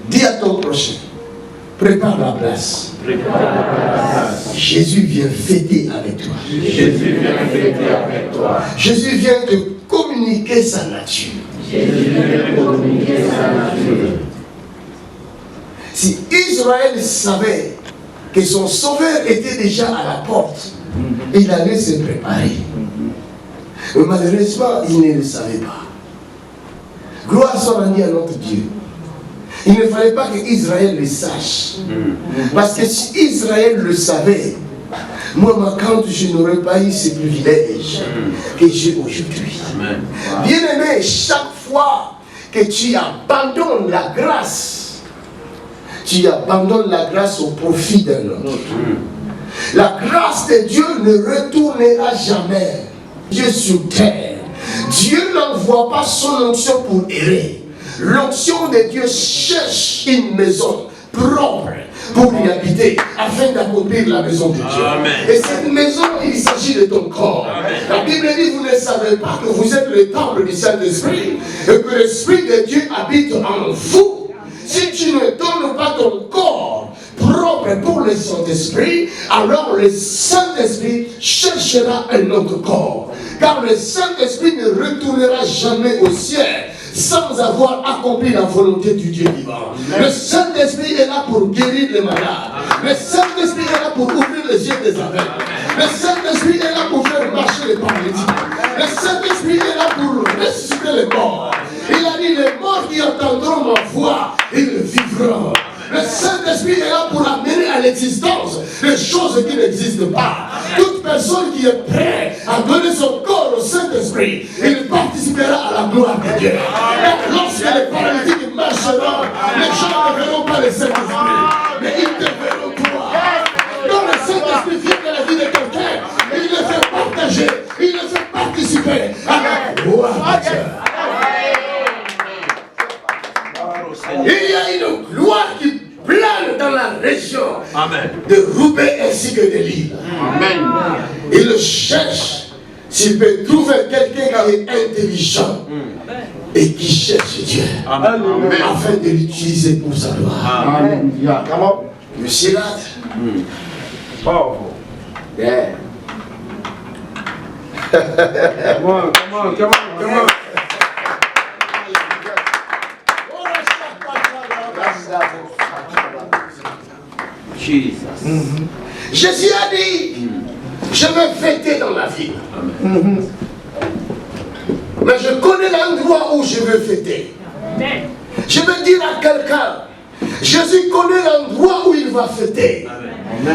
Dis à ton prochain, prépare la place. Jésus vient fêter avec toi. Jésus vient te communiquer sa nature. Si Israël savait que son sauveur était déjà à la porte, il allait se préparer. Mais malheureusement, il ne le savait pas. Gloire soit rendue à notre Dieu. Il ne fallait pas que Israël le sache. Parce que si Israël le savait, moi, quand je n'aurais pas eu ces privilèges que j'ai aujourd'hui. Bien-aimé, chaque fois que tu abandonnes la grâce, tu abandonnes la grâce au profit d'un autre. La grâce de Dieu ne retournera jamais. Dieu sur terre. Dieu n'envoie pas son onction pour errer. L'onction de Dieu cherche une maison propre pour y habiter, afin d'accomplir la maison de Dieu. Amen. Et cette maison, il s'agit de ton corps. Amen. La Bible dit, vous ne savez pas que vous êtes le temple du Saint-Esprit et que l'Esprit de Dieu habite en vous. Si tu ne donnes pas ton corps propre pour le Saint-Esprit, alors le Saint-Esprit cherchera un autre corps. Car le Saint-Esprit ne retournera jamais au ciel sans avoir accompli la volonté du Dieu vivant. Le Saint-Esprit est là pour guérir les malades. Le Saint-Esprit est là pour ouvrir les yeux des aveugles. Le Saint-Esprit est là pour faire marcher les paralytiques. Le Saint-Esprit est là pour ressusciter les morts. Il a dit, les morts qui entendront ma voix, ils vivront. Le Saint-Esprit est là pour amener à l'existence des choses qui n'existent pas. Toute personne qui est prête à donner son corps au Saint-Esprit, il participera à la gloire de Dieu. Et lorsque les paralytiques marcheront, les gens ne verront pas le Saint-Esprit, mais ils te verront toi. Quand le Saint-Esprit vient dans la vie de quelqu'un, il le fait partager, il le fait participer à la gloire de Dieu. Il y a une gloire qui plane dans la région de Roubaix ainsi que de Lille. Il cherche s'il peut trouver quelqu'un qui est intelligent et qui cherche Dieu afin de l'utiliser pour sa gloire. Monsieur là. Yeah. Come on. Jésus a dit, je vais fêter dans la ville. Mais je connais l'endroit où je veux fêter. Je veux dire à quelqu'un, Jésus connaît l'endroit où il va fêter.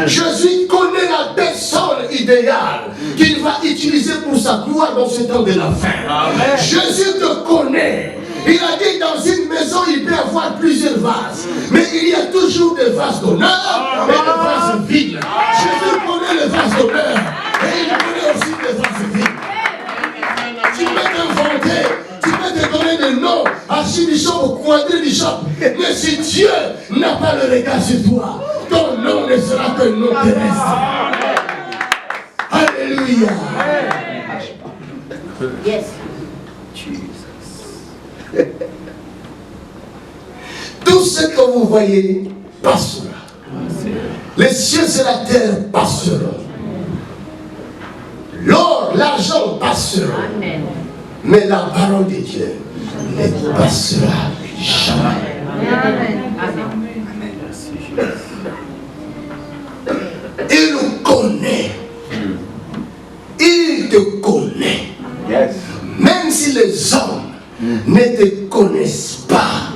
Jésus connaît la personne idéale qu'il va utiliser pour sa gloire dans ce temps de la fin. Jésus te connaît. Il a dit dans une maison, il peut y avoir plusieurs vases. Mais il y a toujours des vases d'honneur et des vases vides. Jésus connaît les vases d'honneur et il connaît aussi les vases vides. Tu peux t'inventer, tu peux te donner des noms, archibichop ou quadribichop. Mais si Dieu n'a pas le regard sur toi, ton nom ne sera qu'un nom terrestre. Alléluia. Yes. Tout ce que vous voyez passera. Les cieux et la terre passeront. L'or, l'argent passeront. Mais la parole de Dieu ne passera jamais. Il nous connaît. Il te connaît. Même si les hommes ne te connaissent pas,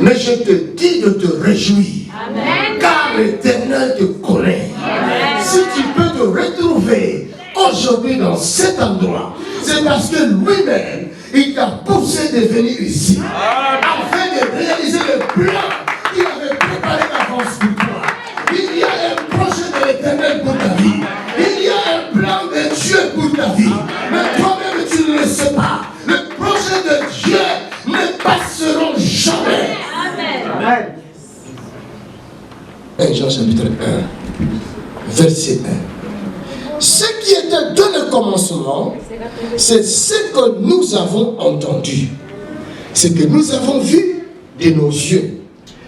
mais je te dis de te réjouir. Amen. Car l'Éternel te connaît. Amen. Si tu peux te retrouver aujourd'hui dans cet endroit, c'est parce que lui-même, il t'a poussé de venir ici afin de réaliser le plan qu'il avait préparé d'avance pour toi. Il y a un projet de l'Éternel pour ta vie. Il y a un plan de Dieu pour ta vie. Mais toi-même, tu ne le sais pas. Le projet de Dieu ne passeront jamais. Amen. 1 Jean chapitre 1, verset 1. Ce qui était dans le commencement, c'est ce que nous avons entendu, ce que nous avons vu de nos yeux,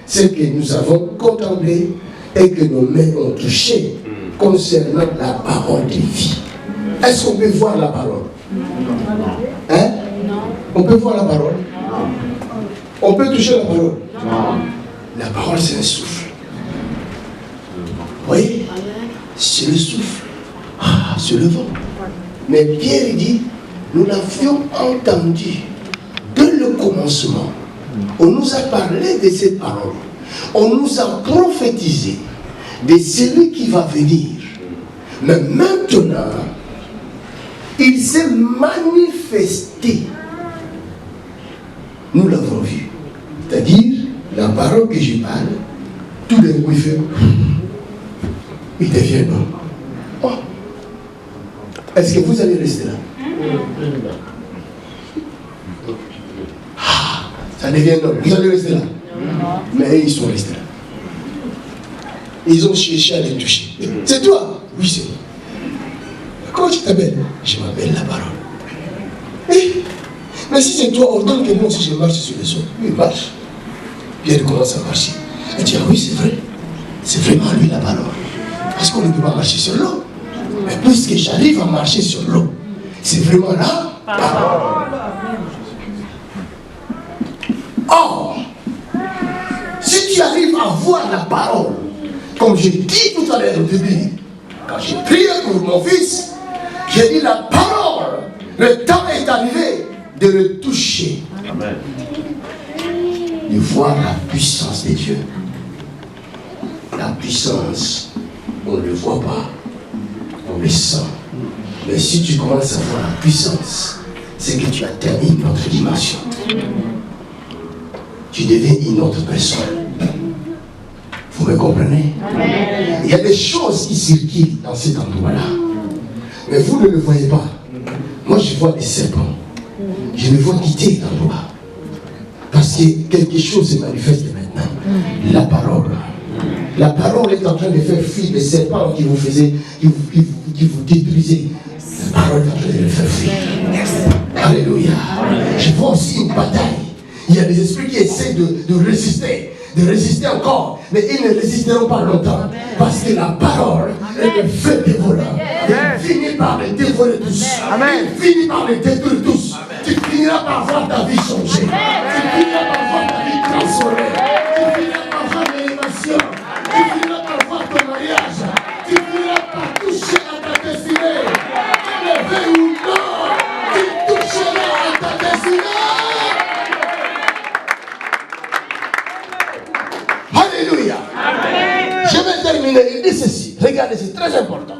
ce que nous avons contemplé et que nos mains ont touché concernant la parole de vie. Est-ce qu'on peut voir la parole? Hein? On peut voir la parole? On peut toucher la parole? La parole, c'est un souffle. Oui, c'est le souffle. Ah, c'est le vent. Mais Pierre dit, nous l'avions entendu dès le commencement. On nous a parlé de ces paroles. On nous a prophétisé de celui qui va venir. Mais maintenant, il s'est manifesté. Nous l'avons vu. C'est-à-dire, la parole que je parle, tout d'un coup il fait, il devient homme. Oh. Est-ce que vous allez rester là? Ah, ça devient homme. Vous allez rester là? Mais ils sont restés là. Ils ont cherché à les toucher. C'est toi? Oui, c'est moi. Comment tu t'appelles? Je m'appelle la parole. Mais si c'est toi, ordonne que moi aussi je marche sur les eaux. Il marche. Pierre commence à marcher. Il dit, ah oui, c'est vrai. C'est vraiment lui la parole. Parce qu'on ne peut pas marcher sur l'eau. Mais puisque j'arrive à marcher sur l'eau, c'est vraiment la parole. Or, si tu arrives à voir la parole, comme j'ai dit tout à l'heure au début, quand j'ai prié pour mon fils, j'ai dit la parole, le temps est arrivé de le toucher. Amen. De voir la puissance de Dieu. La puissance, on ne le voit pas, on le sent. Mais si tu commences à voir la puissance, c'est que tu atteins une autre dimension. Tu deviens une autre personne. Vous me comprenez? Amen. Il y a des choses qui circulent dans cet endroit-là. Mais vous ne le voyez pas. Moi, je vois des serpents. Je les vois quitter l'endroit. Parce que quelque chose se manifeste maintenant. La parole. La parole est en train de faire fuir les serpents qui vous faisaient, qui vous détruisaient. La parole est en train de les faire fuir. Alléluia. Je vois aussi une bataille. Il y a des esprits qui essaient de résister encore, mais ils ne résisteront pas longtemps. Parce que la parole est le feu dévorant. Il finit par les dévorer tous. Il finit par les détruire tous. Tu finiras par voir ta vie changer. Tu finiras par voir ta vie transformée. Tu finiras par voir l'élévation. Tu finiras par voir ton mariage. Tu finiras par toucher à ta destinée. Tu le veux ou non, tu toucheras à ta destinée. Alléluia. Amen. Je vais terminer. Il dit ceci. Regardez, c'est très important.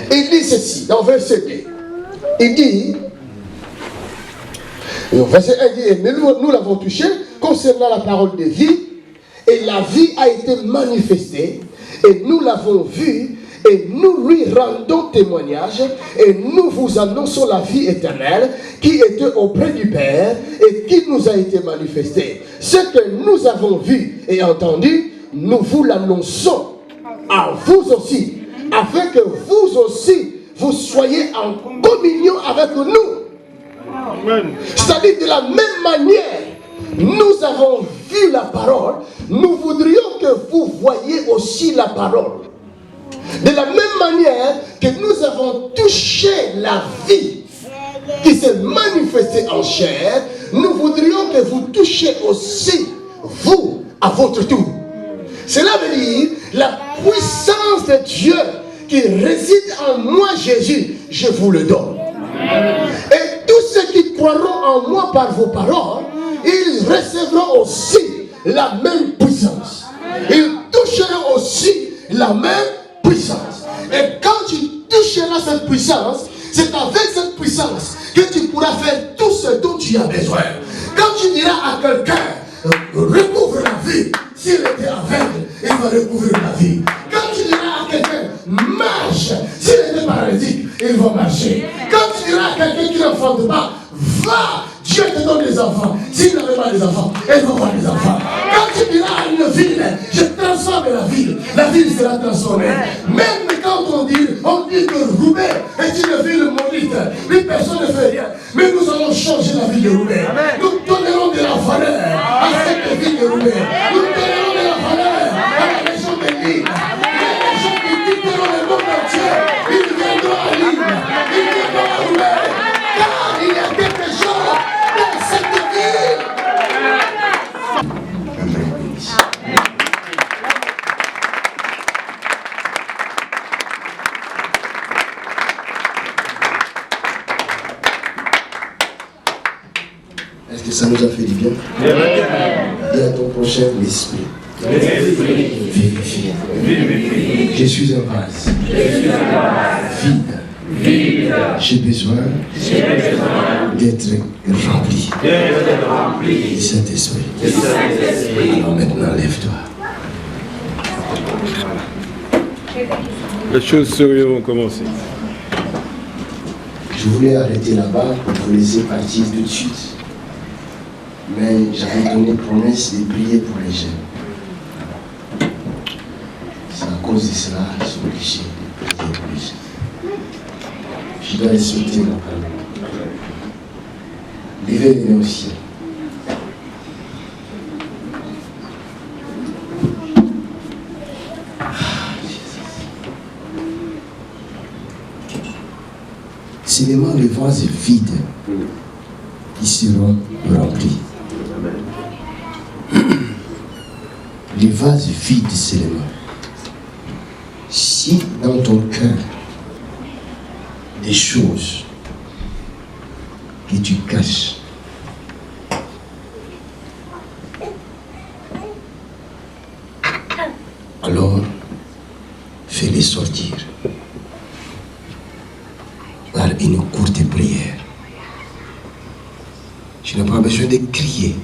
Il dit ceci dans verset 2. Il dit, verset 1 dit, nous l'avons touché concernant la parole de vie, et la vie a été manifestée, et nous l'avons vue, et nous lui rendons témoignage, et nous vous annonçons la vie éternelle qui était auprès du Père et qui nous a été manifestée. Ce que nous avons vu et entendu, nous vous l'annonçons à vous aussi, afin que vous aussi, vous soyez en communion avec nous. C'est-à-dire de la même manière, nous avons vu la parole, nous voudrions que vous voyiez aussi la parole. De la même manière que nous avons touché la vie qui s'est manifestée en chair, nous voudrions que vous touchiez aussi, vous, à votre tour. Cela veut dire la puissance de Dieu qui réside en moi, Jésus, je vous le donne. Et tous ceux qui croiront en moi par vos paroles, ils recevront aussi la même puissance. Ils toucheront aussi la même puissance. Et quand tu toucheras cette puissance, c'est avec cette puissance que tu pourras faire tout ce dont tu as besoin. Quand tu diras à quelqu'un, recouvre la vie, s'il était aveugle, il va recouvrir la vie. Quand tu diras à quelqu'un, marche, s'il était paralytique, il va marcher. Quand tu diras à quelqu'un qui n'enfante pas, va, Dieu te donne des enfants. S'il n'avait pas des enfants, il va avoir des enfants. Quand tu diras à une ville, je transforme la ville sera transformée. Même quand on dit que Roubaix est une ville maudite, mais personne ne fait rien. Mais nous allons changer la ville de Roubaix. Nous donnerons de la valeur à cette ville de Roubaix. Nous donnerons Ça nous a fait du bien. Dis à ton prochain, l'esprit. Vivifie. Je suis un vase. Vide. J'ai besoin d'être rempli de cet esprit. Alors maintenant, lève-toi. Les choses sérieuses vont commencer. Je voulais arrêter là-bas pour vous laisser partir tout de suite. Mais j'avais donné promesse de prier pour les jeunes. C'est à cause de cela que je suis obligé de prier pour les jeunes. Je dois respecter ma parole. Levez les mains au ciel. C'est seulement les vases vides qui seront remplis. Les vases vides seulement. Si dans ton cœur, des choses que tu caches, alors fais-les sortir par une courte prière. Tu n'as pas besoin de crier,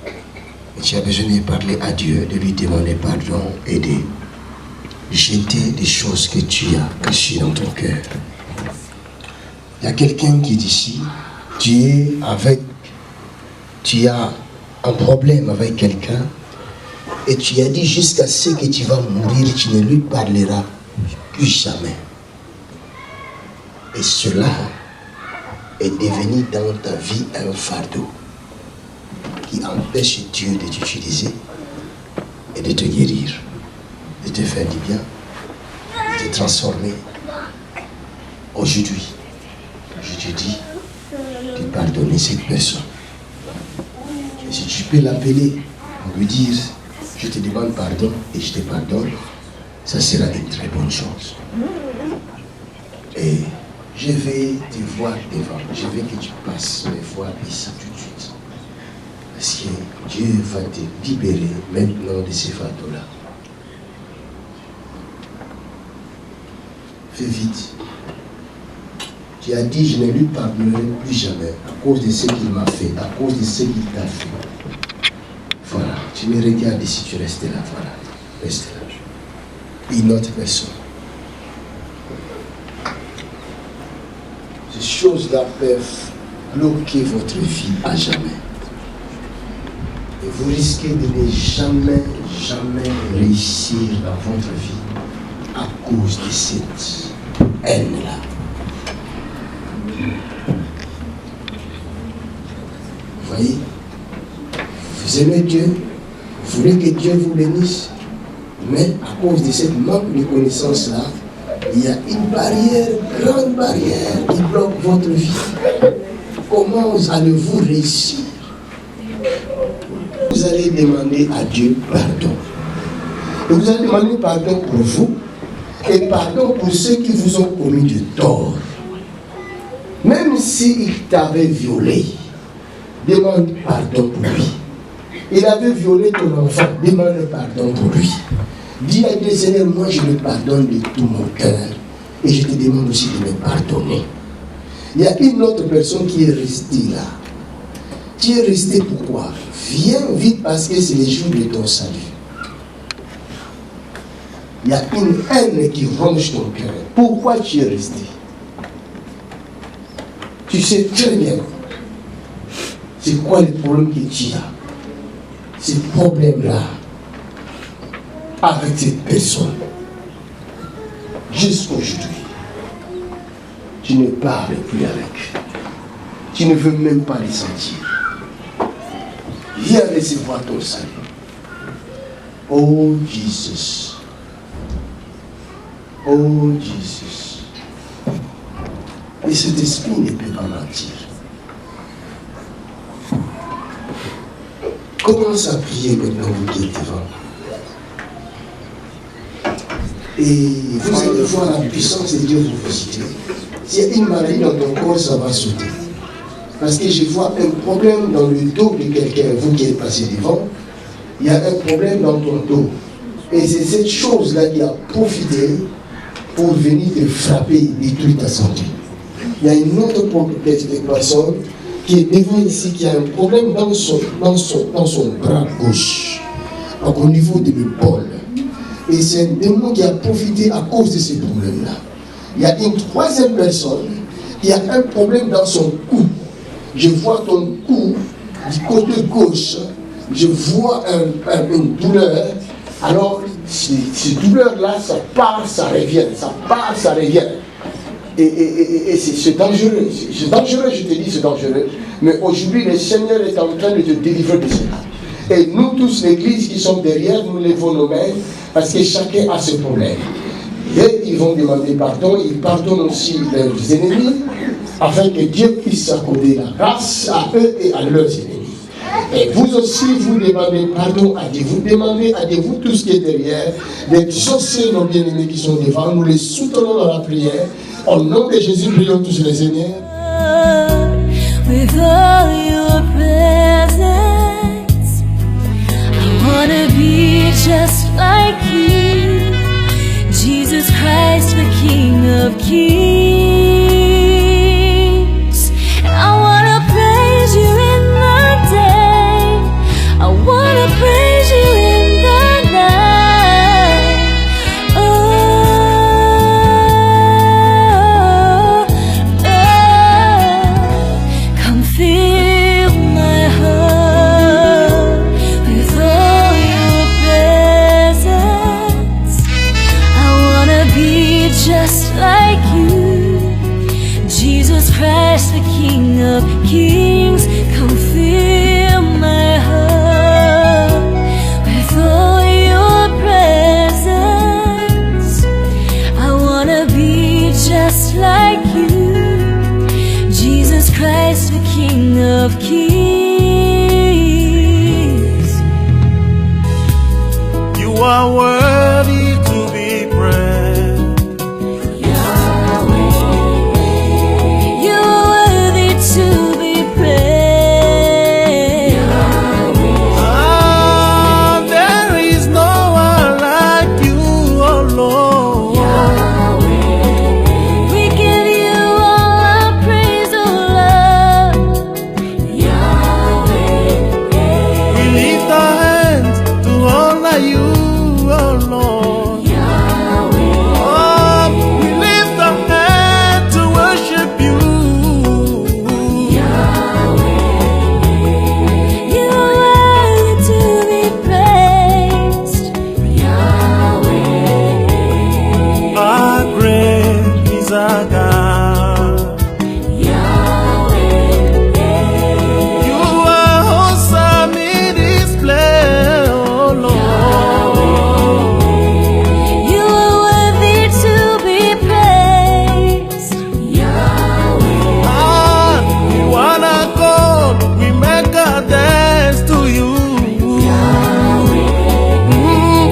mais tu as besoin de parler à Dieu, de lui demander pardon et de jeter des choses que tu as cachées dans ton cœur. Il y a quelqu'un qui est ici, tu as un problème avec quelqu'un et tu as dit jusqu'à ce que tu vas mourir, tu ne lui parleras plus jamais. Et cela est devenu dans ta vie un fardeau qui empêche Dieu de t'utiliser et de te guérir, de te faire du bien, de te transformer. Aujourd'hui, je te dis de pardonner cette personne. Et si tu peux l'appeler pour lui dire je te demande pardon et je te pardonne, ça sera une très bonne chose. Et je vais te voir devant, je veux que tu passes me voir ici tout de suite. Parce que Dieu va te libérer maintenant de ces fardeaux-là. Fais vite. Tu as dit, je ne lui pardonnerai plus jamais à cause de ce qu'il m'a fait, à cause de ce qu'il t'a fait. Voilà, tu me regardes ici, tu restes là, voilà, reste là. Une autre personne. Ces choses-là peuvent bloquer votre vie à jamais. Et vous risquez de ne jamais réussir dans votre vie à cause de cette haine-là. Vous voyez, vous aimez Dieu, vous voulez que Dieu vous bénisse, mais à cause de cette manque de connaissance-là, il y a une barrière, grande barrière qui bloque votre vie. Comment allez-vous réussir? Vous allez demander à Dieu pardon. Et vous allez demander pardon pour vous et pardon pour ceux qui vous ont commis du tort. Même s'il t'avait violé, demande pardon pour lui. Il avait violé ton enfant, demande pardon pour lui. Dis à Dieu, Seigneur, moi je le pardonne de tout mon cœur. Et je te demande aussi de me pardonner. Il y a une autre personne qui est restée là. Tu es resté pourquoi? Viens vite parce que c'est le jour de ton salut. Il y a une haine qui ronge ton cœur. Pourquoi tu es resté? Tu sais très bien c'est quoi le problème que tu as. Ce problème-là avec cette personne. Jusqu'aujourd'hui, tu ne parles plus avec. Tu ne veux même pas les sentir. Viens recevoir ton salut. Oh Jesus. Oh Jesus. Et cet esprit ne peut pas mentir. Commence à prier maintenant, vous qui êtes devant. Et vous allez voir la puissance de Dieu vous visiter. S'il y a une maladie dans ton corps, ça va sauter. Parce que je vois un problème dans le dos de quelqu'un, vous qui êtes passé devant, il y a un problème dans ton dos. Et c'est cette chose-là qui a profité pour venir te frapper, détruire ta santé. Il y a une autre personne qui est devant ici, qui a un problème dans son bras gauche, donc au niveau de l'épaule. Et c'est un démon qui a profité à cause de ces problèmes-là. Il y a une troisième personne qui a un problème dans son cou. Je vois ton cou du côté gauche, je vois une douleur. Alors, ces douleurs-là, ça part, ça revient, ça part, ça revient. Et c'est dangereux, c'est dangereux, je te dis, c'est dangereux. Mais aujourd'hui, le Seigneur est en train de te délivrer de cela. Et nous tous, l'église qui sommes derrière, nous levons nos mains parce que chacun a ses problèmes. Et ils vont demander pardon, ils pardonnent aussi leurs ennemis afin que Dieu puisse accorder la grâce à eux et à leurs ennemis. Et vous aussi, vous demandez pardon à Dieu. Vous demandez à Dieu, vous tous qui êtes derrière, d'exaucer nos bien-aimés qui sont devant. Nous les soutenons dans la prière. Au nom de Jésus, prions tous les Seigneurs. With all your presence, I wanna be just like you, Jesus Christ, the King of Kings. I wanna praise you in the day, I wanna praise you in the night. Oh, come fill my heart with all your presence. I wanna be just like you, Jesus Christ, the King of Kings. Come fill my heart with all your presence. I wanna be just like you, Jesus Christ, the King of Kings. You are worthy to be praised. You are worthy to be praised. Ah, there is no one like you, oh Lord. We give you all our praise, oh Lord. We lift our hands to honor you, oh Lord. Oh, we lift our hands to worship you. You are worthy to be praised. Our great is our God. You are awesome in this place, oh Lord. You are worthy to be praised. Ah, we wanna go, we make a dance to you.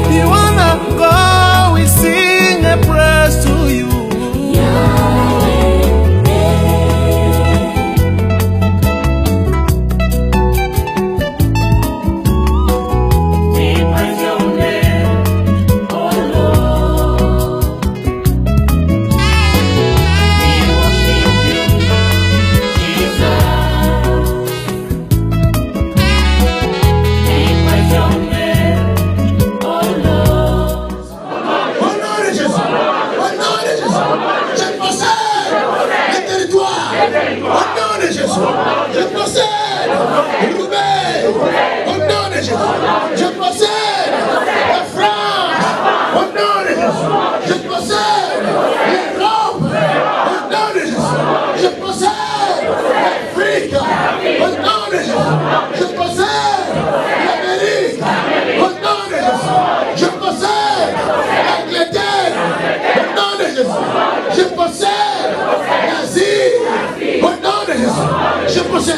We wanna go, we sing a praise to you. We praise your name, oh Lord. We worship you, Jesus. We praise your name, oh Lord. Au nom de Jésus, au nom de Jésus, je possède le territoire. Au nom de Jésus, je possède Roubaix. Au nom de Jésus, je possède la France. Au nom de Jésus, je possède l'Europe. Au nom de Jésus, je possède l'Afrique. Au nom de Jésus, je possède l'Amérique. Au nom de Jésus, je possède l'Angleterre. Au nom de Jésus, je possède l'Asie. Au nom de Jésus, je possède,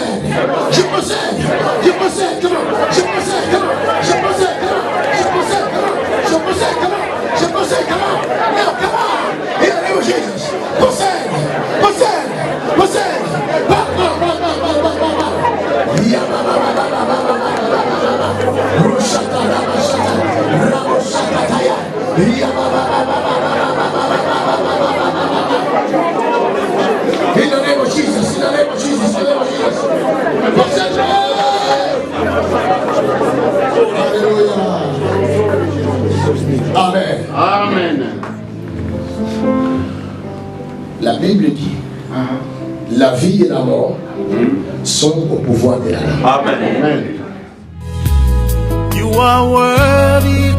je possède, je possède, comment, je possède, comment, je possède, comment, je possède, comment, je possède, comment, je possède, comment, now, come on, in the name of Jesus, possède, possède, possède, In the name of Jesus, in the name of Jesus, in the name of Jesus. Alléluia. Amen. Amen. La Bible dit, la vie et la mort sont au pouvoir de la langue. Amen. You are worthy